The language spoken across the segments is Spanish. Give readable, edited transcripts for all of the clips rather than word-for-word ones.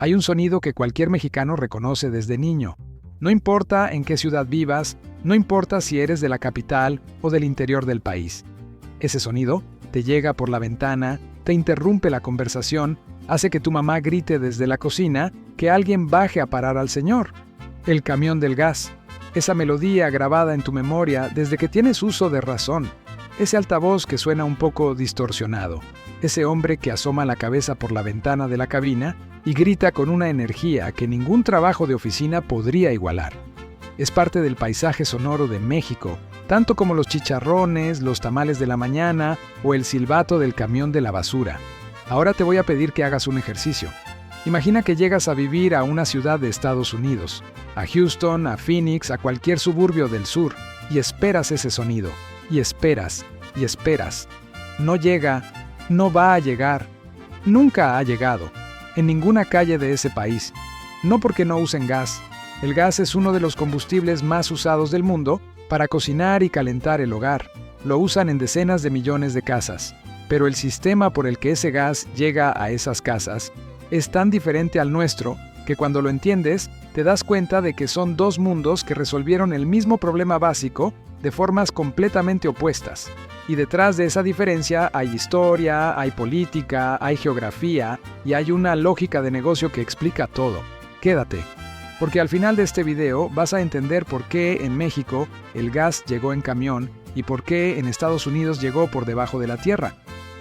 Hay un sonido que cualquier mexicano reconoce desde niño. No importa en qué ciudad vivas, no importa si eres de la capital o del interior del país. Ese sonido te llega por la ventana, te interrumpe la conversación, hace que tu mamá grite desde la cocina que alguien baje a parar al señor. El camión del gas. Esa melodía grabada en tu memoria desde que tienes uso de razón. Ese altavoz que suena un poco distorsionado. Ese hombre que asoma la cabeza por la ventana de la cabina y grita con una energía que ningún trabajo de oficina podría igualar. Es parte del paisaje sonoro de México, tanto como los chicharrones, los tamales de la mañana o el silbato del camión de la basura. Ahora te voy a pedir que hagas un ejercicio. Imagina que llegas a vivir a una ciudad de Estados Unidos, a Houston, a Phoenix, a cualquier suburbio del sur, y esperas ese sonido, y esperas, y esperas. No llega, no va a llegar, nunca ha llegado, en ninguna calle de ese país. No porque no usen gas. El gas es uno de los combustibles más usados del mundo para cocinar y calentar el hogar. Lo usan en decenas de millones de casas. Pero el sistema por el que ese gas llega a esas casas es tan diferente al nuestro que cuando lo entiendes, te das cuenta de que son dos mundos que resolvieron el mismo problema básico de formas completamente opuestas. Y detrás de esa diferencia hay historia, hay política, hay geografía y hay una lógica de negocio que explica todo. Quédate, porque al final de este video vas a entender por qué en México el gas llegó en camión y por qué en Estados Unidos llegó por debajo de la tierra.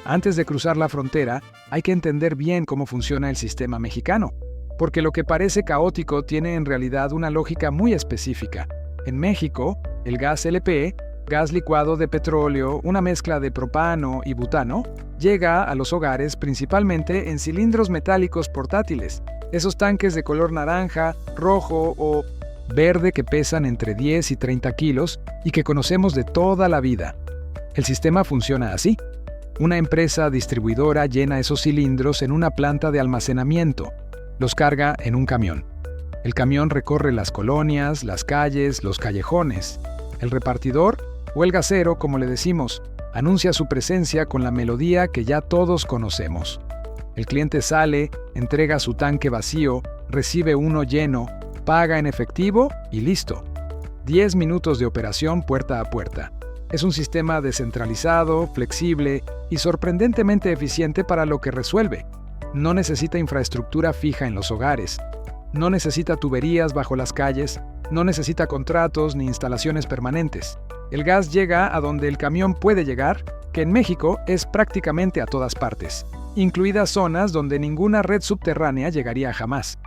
Antes de cruzar la frontera, hay que entender bien cómo funciona el sistema mexicano, porque lo que parece caótico tiene en realidad una lógica muy específica. En México, el gas LP, gas licuado de petróleo, una mezcla de propano y butano, llega a los hogares principalmente en cilindros metálicos portátiles, esos tanques de color naranja, rojo o verde que pesan entre 10 y 30 kilos y que conocemos de toda la vida. El sistema funciona así. Una empresa distribuidora llena esos cilindros en una planta de almacenamiento. Los carga en un camión. El camión recorre las colonias, las calles, los callejones. El repartidor, o el gasero, como le decimos, anuncia su presencia con la melodía que ya todos conocemos. El cliente sale, entrega su tanque vacío, recibe uno lleno, paga en efectivo y listo. 10 minutos de operación puerta a puerta. Es un sistema descentralizado, flexible y sorprendentemente eficiente para lo que resuelve. No necesita infraestructura fija en los hogares. No necesita tuberías bajo las calles. No necesita contratos ni instalaciones permanentes. El gas llega a donde el camión puede llegar, que en México es prácticamente a todas partes, incluidas zonas donde ninguna red subterránea llegaría jamás.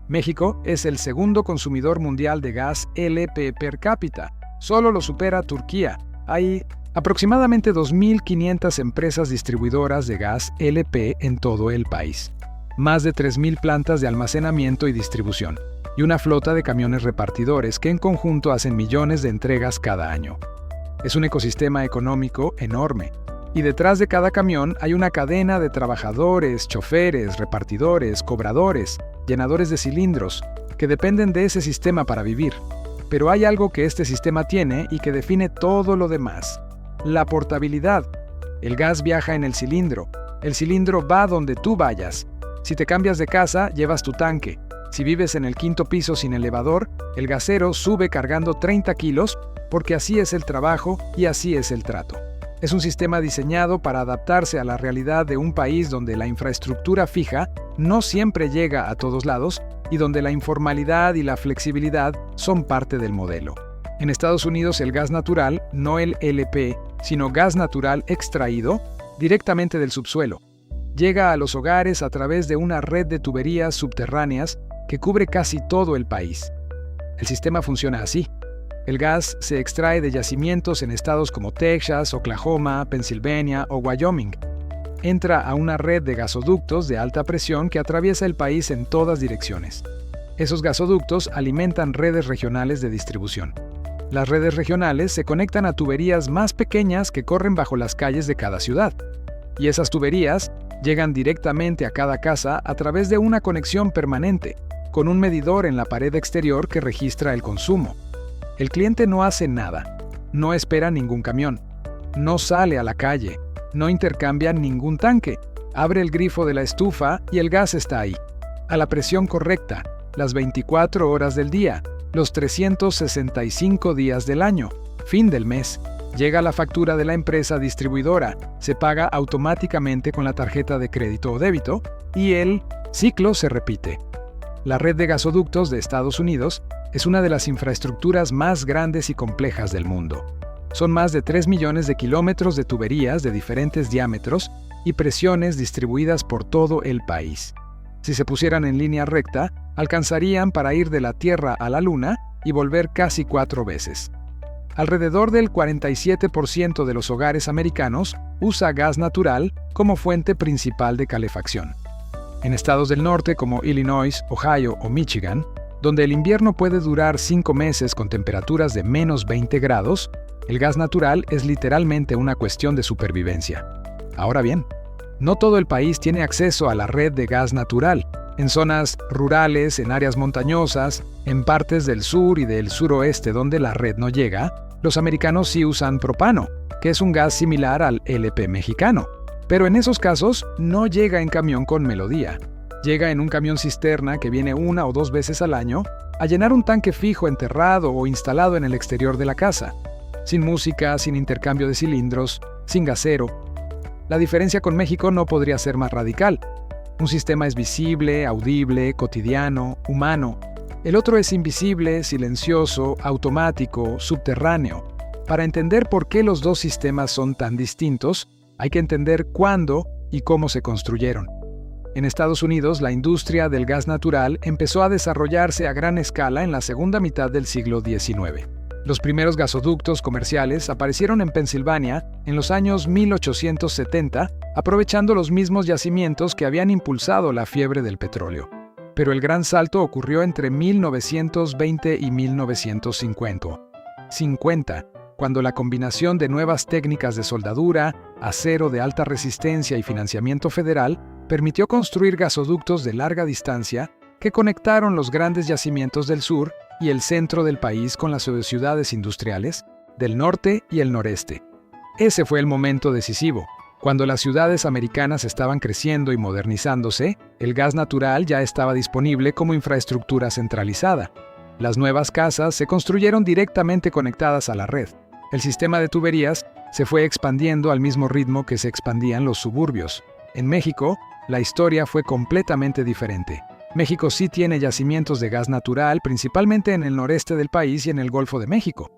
México es el segundo consumidor mundial de gas LP per cápita. Solo lo supera Turquía. Hay aproximadamente 2.500 empresas distribuidoras de gas LP en todo el país, más de 3.000 plantas de almacenamiento y distribución, y una flota de camiones repartidores que en conjunto hacen millones de entregas cada año. Es un ecosistema económico enorme, y detrás de cada camión hay una cadena de trabajadores, choferes, repartidores, cobradores, llenadores de cilindros, que dependen de ese sistema para vivir. Pero hay algo que este sistema tiene y que define todo lo demás: la portabilidad. El gas viaja en el cilindro va donde tú vayas. Si te cambias de casa, llevas tu tanque. Si vives en el 5º piso sin elevador, el gasero sube cargando 30 kilos porque así es el trabajo y así es el trato. Es un sistema diseñado para adaptarse a la realidad de un país donde la infraestructura fija no siempre llega a todos lados y donde la informalidad y la flexibilidad son parte del modelo. En Estados Unidos el gas natural, no el LP, sino gas natural extraído directamente del subsuelo, llega a los hogares a través de una red de tuberías subterráneas que cubre casi todo el país. El sistema funciona así. El gas se extrae de yacimientos en estados como Texas, Oklahoma, Pensilvania o Wyoming. Entra a una red de gasoductos de alta presión que atraviesa el país en todas direcciones. Esos gasoductos alimentan redes regionales de distribución. Las redes regionales se conectan a tuberías más pequeñas que corren bajo las calles de cada ciudad. Y esas tuberías llegan directamente a cada casa a través de una conexión permanente, con un medidor en la pared exterior que registra el consumo. El cliente no hace nada, no espera ningún camión, no sale a la calle, no intercambia ningún tanque, abre el grifo de la estufa y el gas está ahí. a la presión correcta, las 24 horas del día, los 365 días del año, fin del mes. Llega la factura de la empresa distribuidora, se paga automáticamente con la tarjeta de crédito o débito y el ciclo se repite. La red de gasoductos de Estados Unidos es una de las infraestructuras más grandes y complejas del mundo. Son más de 3 millones de kilómetros de tuberías de diferentes diámetros y presiones distribuidas por todo el país. Si se pusieran en línea recta, alcanzarían para ir de la Tierra a la Luna y volver casi 4 veces. Alrededor del 47% de los hogares americanos usa gas natural como fuente principal de calefacción. En estados del norte como Illinois, Ohio o Michigan, donde el invierno puede durar 5 meses con temperaturas de menos 20 grados, el gas natural es literalmente una cuestión de supervivencia. Ahora bien, no todo el país tiene acceso a la red de gas natural. En zonas rurales, en áreas montañosas, en partes del sur y del suroeste donde la red no llega, los americanos sí usan propano, que es un gas similar al LP mexicano. Pero en esos casos no llega en camión con melodía. Llega en un camión cisterna que viene 1 o 2 veces al año a llenar un tanque fijo enterrado o instalado en el exterior de la casa. Sin música, sin intercambio de cilindros, sin gasero. La diferencia con México no podría ser más radical. Un sistema es visible, audible, cotidiano, humano. El otro es invisible, silencioso, automático, subterráneo. Para entender por qué los dos sistemas son tan distintos, hay que entender cuándo y cómo se construyeron. En Estados Unidos, la industria del gas natural empezó a desarrollarse a gran escala en la segunda mitad del siglo XIX. Los primeros gasoductos comerciales aparecieron en Pensilvania en los años 1870, aprovechando los mismos yacimientos que habían impulsado la fiebre del petróleo. Pero el gran salto ocurrió entre 1920 y 1950, cuando la combinación de nuevas técnicas de soldadura, acero de alta resistencia y financiamiento federal permitió construir gasoductos de larga distancia que conectaron los grandes yacimientos del sur y el centro del país con las ciudades industriales del norte y el noreste. Ese fue el momento decisivo. Cuando las ciudades americanas estaban creciendo y modernizándose, el gas natural ya estaba disponible como infraestructura centralizada. Las nuevas casas se construyeron directamente conectadas a la red. El sistema de tuberías se fue expandiendo al mismo ritmo que se expandían los suburbios. En México, la historia fue completamente diferente. México sí tiene yacimientos de gas natural, principalmente en el noreste del país y en el Golfo de México.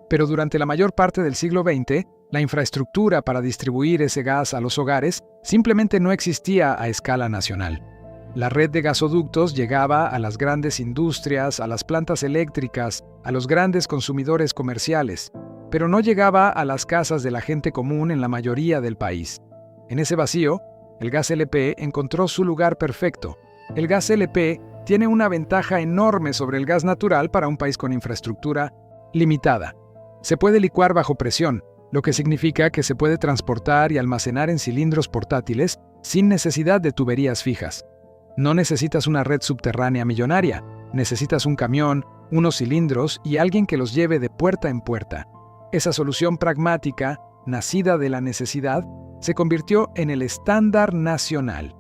Pero durante la mayor parte del siglo XX, la infraestructura para distribuir ese gas a los hogares simplemente no existía a escala nacional. La red de gasoductos llegaba a las grandes industrias, a las plantas eléctricas, a los grandes consumidores comerciales, pero no llegaba a las casas de la gente común en la mayoría del país. En ese vacío, el gas LP encontró su lugar perfecto. El gas LP tiene una ventaja enorme sobre el gas natural para un país con infraestructura limitada. Se puede licuar bajo presión, lo que significa que se puede transportar y almacenar en cilindros portátiles sin necesidad de tuberías fijas. No necesitas una red subterránea millonaria, necesitas un camión, unos cilindros y alguien que los lleve de puerta en puerta. Esa solución pragmática, nacida de la necesidad, se convirtió en el estándar nacional.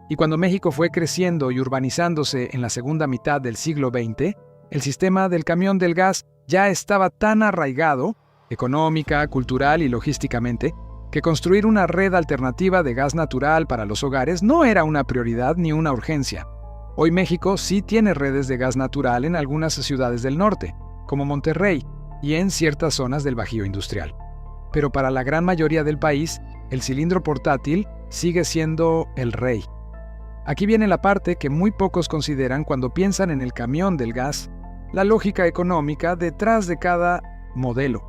Y cuando México fue creciendo y urbanizándose en la segunda mitad del siglo XX, el sistema del camión del gas ya estaba tan arraigado, económica, cultural y logísticamente, que construir una red alternativa de gas natural para los hogares no era una prioridad ni una urgencia. Hoy México sí tiene redes de gas natural en algunas ciudades del norte, como Monterrey, y en ciertas zonas del Bajío industrial. Pero para la gran mayoría del país, el cilindro portátil sigue siendo el rey. Aquí viene la parte que muy pocos consideran cuando piensan en el camión del gas, la lógica económica detrás de cada modelo.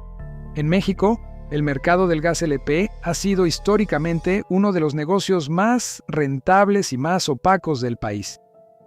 En México, el mercado del gas LP ha sido históricamente uno de los negocios más rentables y más opacos del país.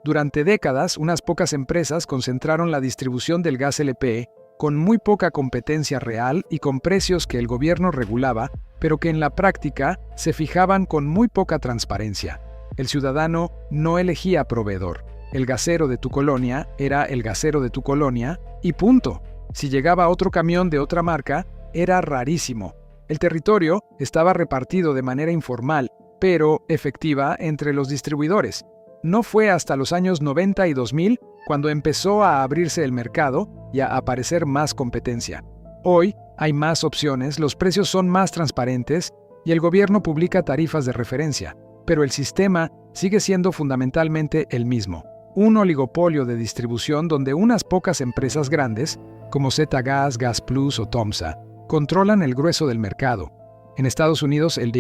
Durante décadas, unas pocas empresas concentraron la distribución del gas LP con muy poca competencia real y con precios que el gobierno regulaba, pero que en la práctica se fijaban con muy poca transparencia. El ciudadano no elegía proveedor. El gasero de tu colonia era el gasero de tu colonia y punto. Si llegaba otro camión de otra marca, era rarísimo. El territorio estaba repartido de manera informal, pero efectiva entre los distribuidores. No fue hasta los años 90 y 2000 cuando empezó a abrirse el mercado y a aparecer más competencia. Hoy hay más opciones, los precios son más transparentes y el gobierno publica tarifas de referencia, pero el sistema sigue siendo fundamentalmente el mismo. Un oligopolio de distribución donde unas pocas empresas grandes, como ZGas, Gas Plus o Tomsa, controlan el grueso del mercado. En Estados Unidos, el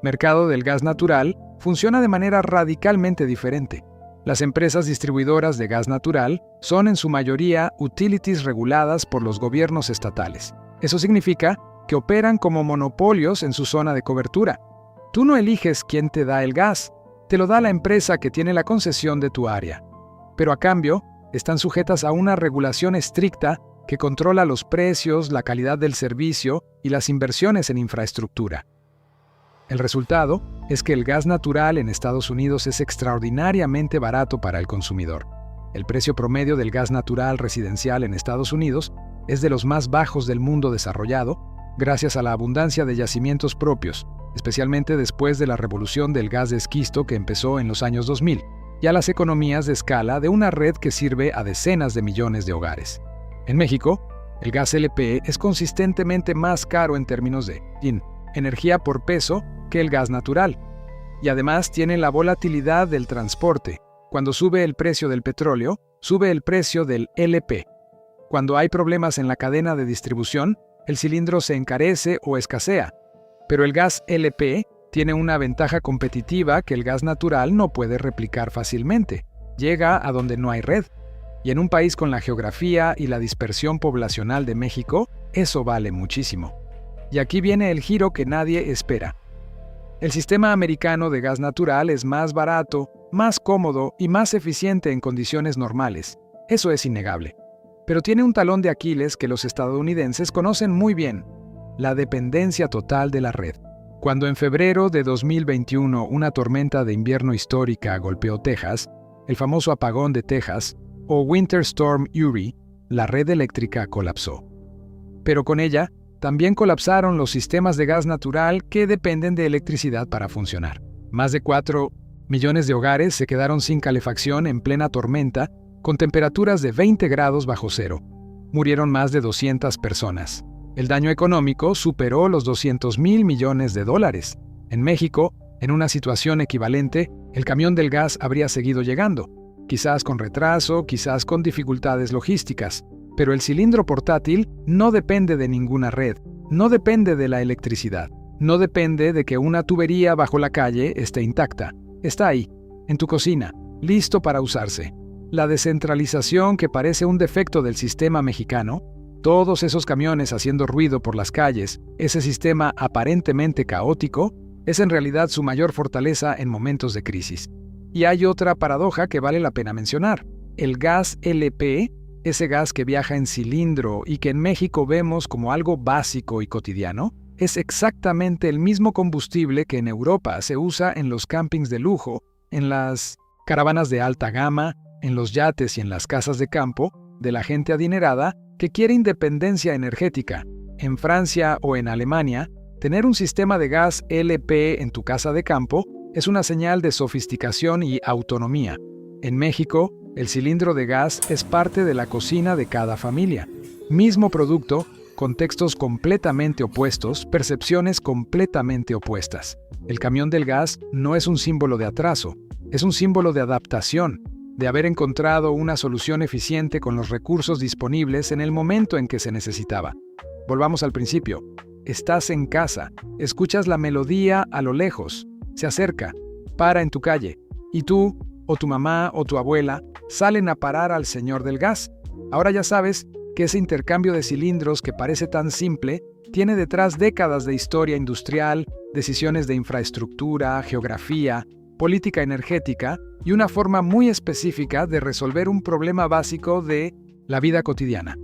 mercado del gas natural funciona de manera radicalmente diferente. Las empresas distribuidoras de gas natural son en su mayoría utilities reguladas por los gobiernos estatales. Eso significa que operan como monopolios en su zona de cobertura. Tú no eliges quién te da el gas, te lo da la empresa que tiene la concesión de tu área. Pero a cambio, están sujetas a una regulación estricta que controla los precios, la calidad del servicio y las inversiones en infraestructura. El resultado es que el gas natural en Estados Unidos es extraordinariamente barato para el consumidor. El precio promedio del gas natural residencial en Estados Unidos es de los más bajos del mundo desarrollado, gracias a la abundancia de yacimientos propios, especialmente después de la revolución del gas de esquisto que empezó en los años 2000, y a las economías de escala de una red que sirve a decenas de millones de hogares. En México, el gas LP es consistentemente más caro en términos de energía por peso que el gas natural, y además tiene la volatilidad del transporte. Cuando sube el precio del petróleo, sube el precio del LP. Cuando hay problemas en la cadena de distribución, el cilindro se encarece o escasea, pero el gas LP tiene una ventaja competitiva que el gas natural no puede replicar fácilmente. Llega a donde no hay red. Y en un país con la geografía y la dispersión poblacional de México, eso vale muchísimo. Y aquí viene el giro que nadie espera. El sistema americano de gas natural es más barato, más cómodo y más eficiente en condiciones normales. Eso es innegable. Pero tiene un talón de Aquiles que los estadounidenses conocen muy bien: la dependencia total de la red. Cuando en febrero de 2021 una tormenta de invierno histórica golpeó Texas, el famoso apagón de Texas, o Winter Storm Uri, la red eléctrica colapsó. Pero con ella, también colapsaron los sistemas de gas natural que dependen de electricidad para funcionar. Más de 4 millones de hogares se quedaron sin calefacción en plena tormenta, con temperaturas de 20 grados bajo cero. Murieron más de 200 personas. El daño económico superó los $200,000 millones. En México, en una situación equivalente, el camión del gas habría seguido llegando, quizás con retraso, quizás con dificultades logísticas, pero el cilindro portátil no depende de ninguna red, no depende de la electricidad, no depende de que una tubería bajo la calle esté intacta. Está ahí, en tu cocina, listo para usarse. La descentralización que parece un defecto del sistema mexicano, todos esos camiones haciendo ruido por las calles, ese sistema aparentemente caótico, es en realidad su mayor fortaleza en momentos de crisis. Y hay otra paradoja que vale la pena mencionar. El gas LP, ese gas que viaja en cilindro y que en México vemos como algo básico y cotidiano, es exactamente el mismo combustible que en Europa se usa en los campings de lujo, en las caravanas de alta gama, en los yates y en las casas de campo de la gente adinerada que quiere independencia energética. En Francia o en Alemania, tener un sistema de gas LP en tu casa de campo es una señal de sofisticación y autonomía. En México, el cilindro de gas es parte de la cocina de cada familia. Mismo producto, contextos completamente opuestos, percepciones completamente opuestas. El camión del gas no es un símbolo de atraso, es un símbolo de adaptación, de haber encontrado una solución eficiente con los recursos disponibles en el momento en que se necesitaba. Volvamos al principio. Estás en casa, escuchas la melodía a lo lejos, se acerca, para en tu calle, y tú, o tu mamá, o tu abuela, salen a parar al señor del gas. Ahora ya sabes que ese intercambio de cilindros que parece tan simple, tiene detrás décadas de historia industrial, decisiones de infraestructura, geografía, política energética y una forma muy específica de resolver un problema básico de la vida cotidiana.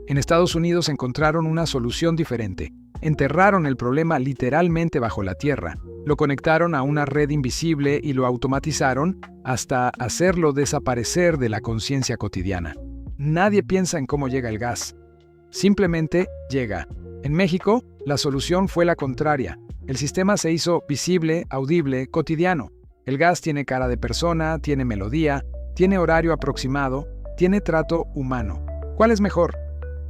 En Estados Unidos encontraron una solución diferente. Enterraron el problema literalmente bajo la tierra, lo conectaron a una red invisible y lo automatizaron hasta hacerlo desaparecer de la conciencia cotidiana. Nadie piensa en cómo llega el gas. Simplemente llega. En México, la solución fue la contraria. El sistema se hizo visible, audible, cotidiano. El gas tiene cara de persona, tiene melodía, tiene horario aproximado, tiene trato humano. ¿Cuál es mejor?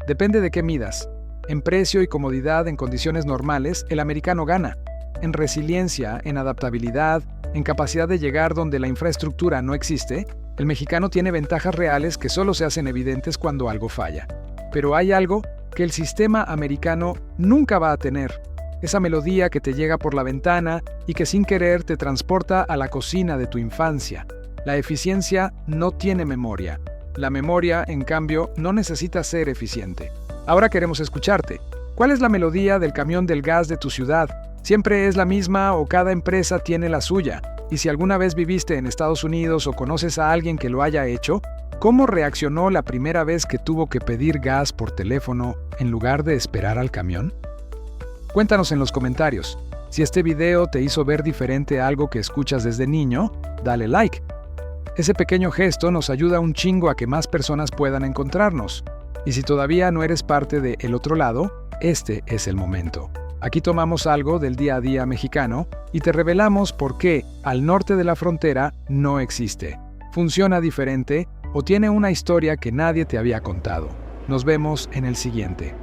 Depende de qué midas. En precio y comodidad en condiciones normales, el americano gana. En resiliencia, en adaptabilidad, en capacidad de llegar donde la infraestructura no existe, el mexicano tiene ventajas reales que solo se hacen evidentes cuando algo falla. Pero hay algo que el sistema americano nunca va a tener. Esa melodía que te llega por la ventana y que sin querer te transporta a la cocina de tu infancia. La eficiencia no tiene memoria. La memoria, en cambio, no necesita ser eficiente. Ahora queremos escucharte. ¿Cuál es la melodía del camión del gas de tu ciudad? ¿Siempre es la misma o cada empresa tiene la suya? Y si alguna vez viviste en Estados Unidos o conoces a alguien que lo haya hecho, ¿cómo reaccionó la primera vez que tuvo que pedir gas por teléfono en lugar de esperar al camión? Cuéntanos en los comentarios. Si este video te hizo ver diferente a algo que escuchas desde niño, dale like. Ese pequeño gesto nos ayuda un chingo a que más personas puedan encontrarnos. Y si todavía no eres parte de El Otro Lado, este es el momento. Aquí tomamos algo del día a día mexicano y te revelamos por qué al norte de la frontera no existe, funciona diferente o tiene una historia que nadie te había contado. Nos vemos en el siguiente.